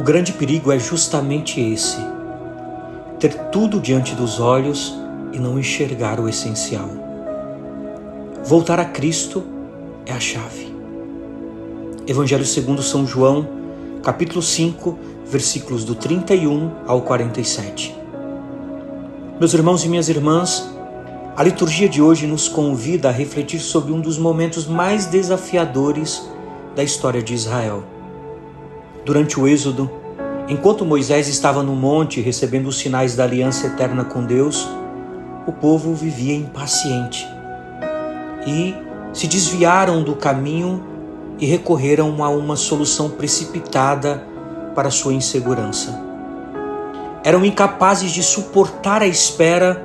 O grande perigo é justamente esse: ter tudo diante dos olhos e não enxergar o essencial. Voltar a Cristo é a chave. Evangelho segundo São João, capítulo 5, versículos do 31 ao 47. Meus irmãos e minhas irmãs, a liturgia de hoje nos convida a refletir sobre um dos momentos mais desafiadores da história de Israel. Durante o Êxodo, enquanto Moisés estava no monte recebendo os sinais da aliança eterna com Deus, o povo vivia impaciente e se desviaram do caminho e recorreram a uma solução precipitada para sua insegurança. Eram incapazes de suportar a espera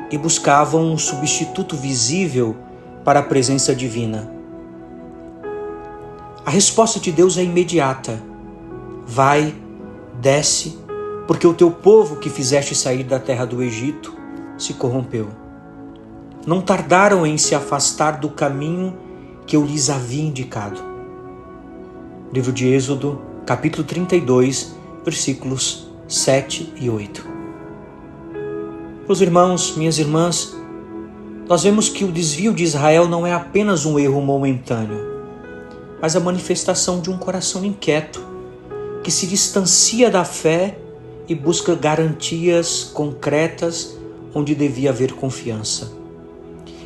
e buscavam um substituto visível para a presença divina. A resposta de Deus é imediata: vai, desce, porque o teu povo que fizeste sair da terra do Egito se corrompeu. Não tardaram em se afastar do caminho que eu lhes havia indicado. Livro de Êxodo, capítulo 32, versículos 7 e 8. Meus irmãos, minhas irmãs, nós vemos que o desvio de Israel não é apenas um erro momentâneo, mas a manifestação de um coração inquieto, que se distancia da fé e busca garantias concretas onde devia haver confiança.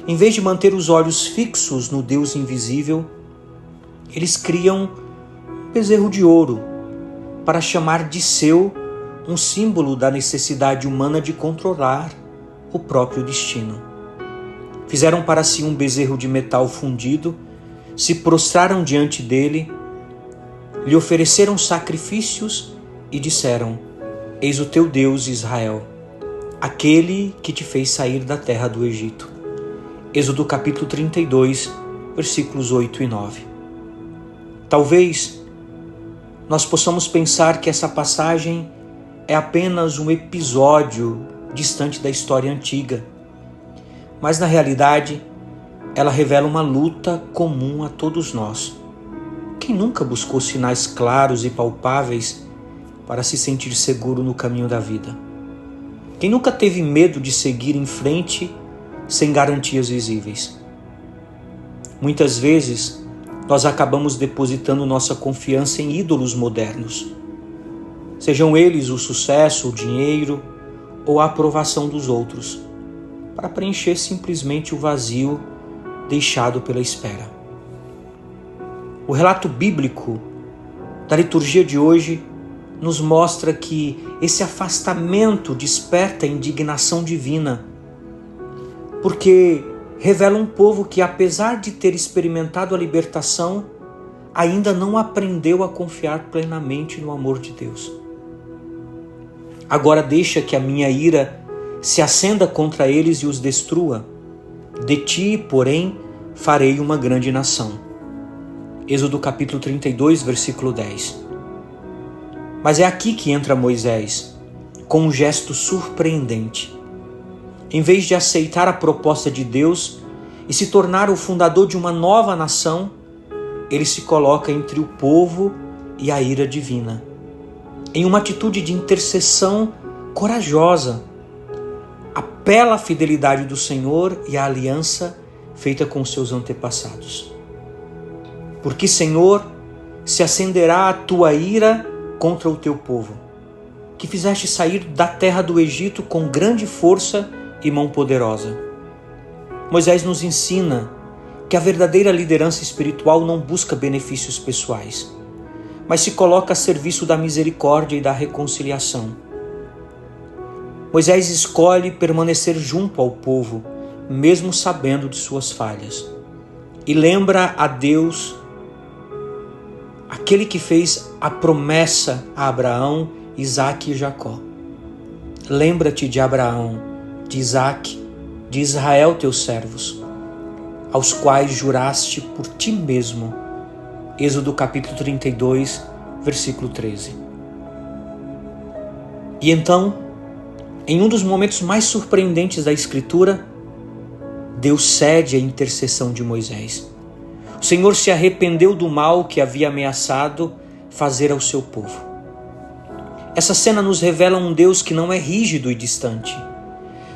Em vez de manter os olhos fixos no Deus invisível, eles criam um bezerro de ouro para chamar de seu um símbolo da necessidade humana de controlar o próprio destino. Fizeram para si um bezerro de metal fundido, se prostraram diante dele, lhe ofereceram sacrifícios e disseram: eis o teu Deus, Israel, aquele que te fez sair da terra do Egito. Êxodo capítulo 32, versículos 8 e 9. Talvez nós possamos pensar que essa passagem é apenas um episódio distante da história antiga, mas na realidade ela revela uma luta comum a todos nós. Quem nunca buscou sinais claros e palpáveis para se sentir seguro no caminho da vida? Quem nunca teve medo de seguir em frente sem garantias visíveis? Muitas vezes nós acabamos depositando nossa confiança em ídolos modernos, sejam eles o sucesso, o dinheiro ou a aprovação dos outros, para preencher simplesmente o vazio deixado pela espera. O relato bíblico da liturgia de hoje nos mostra que esse afastamento desperta a indignação divina, porque revela um povo que, apesar de ter experimentado a libertação, ainda não aprendeu a confiar plenamente no amor de Deus. Agora deixa que a minha ira se acenda contra eles e os destrua. De ti, porém, farei uma grande nação. Êxodo capítulo 32, versículo 10. Mas é aqui que entra Moisés, com um gesto surpreendente. Em vez de aceitar a proposta de Deus e se tornar o fundador de uma nova nação, ele se coloca entre o povo e a ira divina. Em uma atitude de intercessão corajosa, apela à fidelidade do Senhor e à aliança feita com seus antepassados. Porque, Senhor, se acenderá a tua ira contra o teu povo, que fizeste sair da terra do Egito com grande força e mão poderosa. Moisés nos ensina que a verdadeira liderança espiritual não busca benefícios pessoais, mas se coloca a serviço da misericórdia e da reconciliação. Moisés escolhe permanecer junto ao povo, mesmo sabendo de suas falhas, e lembra a Deus, aquele que fez a promessa a Abraão, Isaque e Jacó. Lembra-te de Abraão, de Isaque, de Israel, teus servos, aos quais juraste por ti mesmo. Êxodo capítulo 32, versículo 13. E então, em um dos momentos mais surpreendentes da Escritura, Deus cede à intercessão de Moisés. O Senhor se arrependeu do mal que havia ameaçado fazer ao seu povo. Essa cena nos revela um Deus que não é rígido e distante,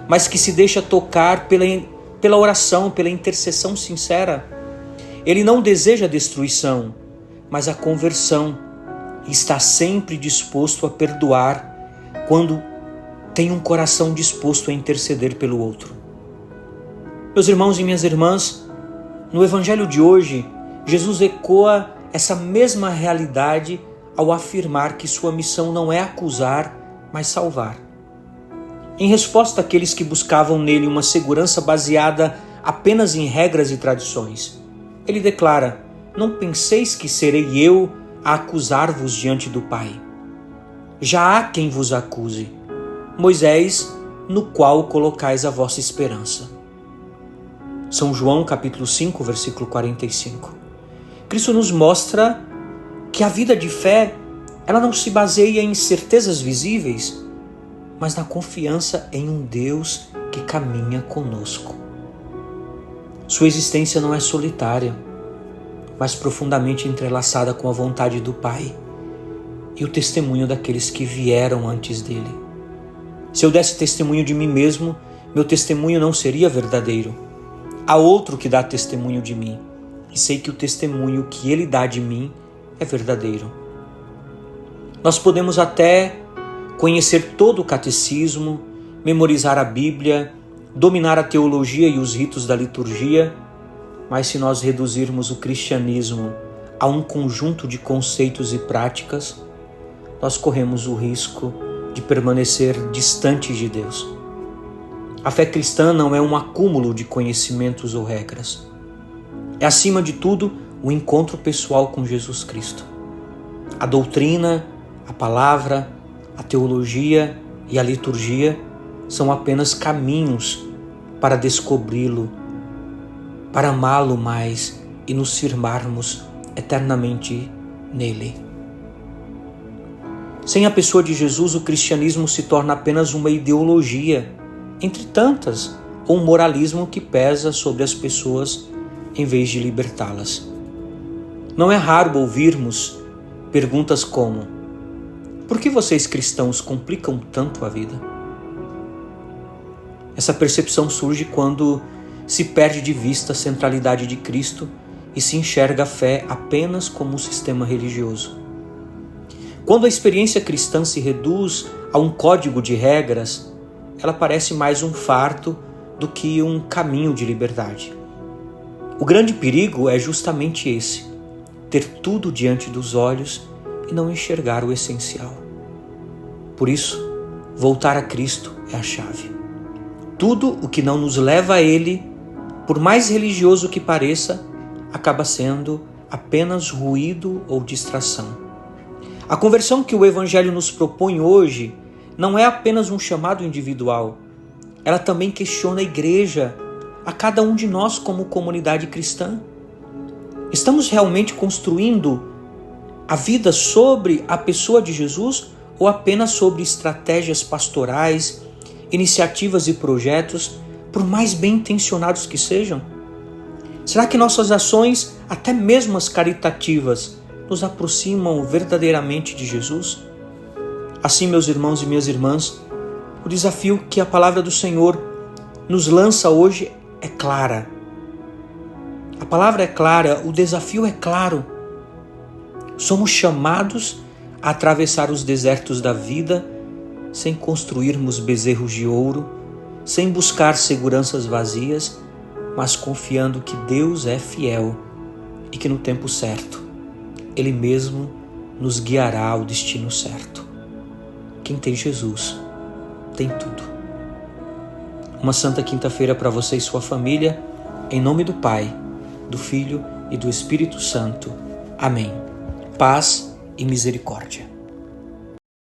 mas que se deixa tocar pela oração, pela intercessão sincera. Ele não deseja a destruição, mas a conversão, e está sempre disposto a perdoar quando tem um coração disposto a interceder pelo outro. Meus irmãos e minhas irmãs, no Evangelho de hoje, Jesus ecoa essa mesma realidade ao afirmar que sua missão não é acusar, mas salvar. Em resposta àqueles que buscavam nele uma segurança baseada apenas em regras e tradições, ele declara: não penseis que serei eu a acusar-vos diante do Pai. Já há quem vos acuse, Moisés, no qual colocais a vossa esperança. São João capítulo 5, versículo 45. Cristo nos mostra que a vida de fé, ela não se baseia em certezas visíveis, mas na confiança em um Deus que caminha conosco. Sua existência não é solitária, mas profundamente entrelaçada com a vontade do Pai e o testemunho daqueles que vieram antes dele. Se eu desse testemunho de mim mesmo, meu testemunho não seria verdadeiro. Há outro que dá testemunho de mim, e sei que o testemunho que ele dá de mim é verdadeiro. Nós podemos até conhecer todo o catecismo, memorizar a Bíblia, dominar a teologia e os ritos da liturgia, mas se nós reduzirmos o cristianismo a um conjunto de conceitos e práticas, nós corremos o risco de permanecer distantes de Deus. A fé cristã não é um acúmulo de conhecimentos ou regras. É, acima de tudo, o encontro pessoal com Jesus Cristo. A doutrina, a palavra, a teologia e a liturgia são apenas caminhos para descobri-lo, para amá-lo mais e nos firmarmos eternamente nele. Sem a pessoa de Jesus, o cristianismo se torna apenas uma ideologia, entre tantas, ou um moralismo que pesa sobre as pessoas em vez de libertá-las. Não é raro ouvirmos perguntas como: por que vocês cristãos complicam tanto a vida? Essa percepção surge quando se perde de vista a centralidade de Cristo e se enxerga a fé apenas como um sistema religioso. Quando a experiência cristã se reduz a um código de regras, ela parece mais um fardo do que um caminho de liberdade. O grande perigo é justamente esse: ter tudo diante dos olhos e não enxergar o essencial. Por isso, voltar a Cristo é a chave. Tudo o que não nos leva a Ele, por mais religioso que pareça, acaba sendo apenas ruído ou distração. A conversão que o Evangelho nos propõe hoje não é apenas um chamado individual. Ela também questiona a igreja, a cada um de nós como comunidade cristã. Estamos realmente construindo a vida sobre a pessoa de Jesus ou apenas sobre estratégias pastorais, iniciativas e projetos, por mais bem intencionados que sejam? Será que nossas ações, até mesmo as caritativas, nos aproximam verdadeiramente de Jesus? Assim, meus irmãos e minhas irmãs, o desafio que a palavra do Senhor nos lança hoje é clara. A palavra é clara, o desafio é claro. Somos chamados a atravessar os desertos da vida sem construirmos bezerros de ouro, sem buscar seguranças vazias, mas confiando que Deus é fiel e que no tempo certo, Ele mesmo nos guiará ao destino certo. Quem tem Jesus, tem tudo. Uma santa quinta-feira para você e sua família, em nome do Pai, do Filho e do Espírito Santo. Amém. Paz e misericórdia.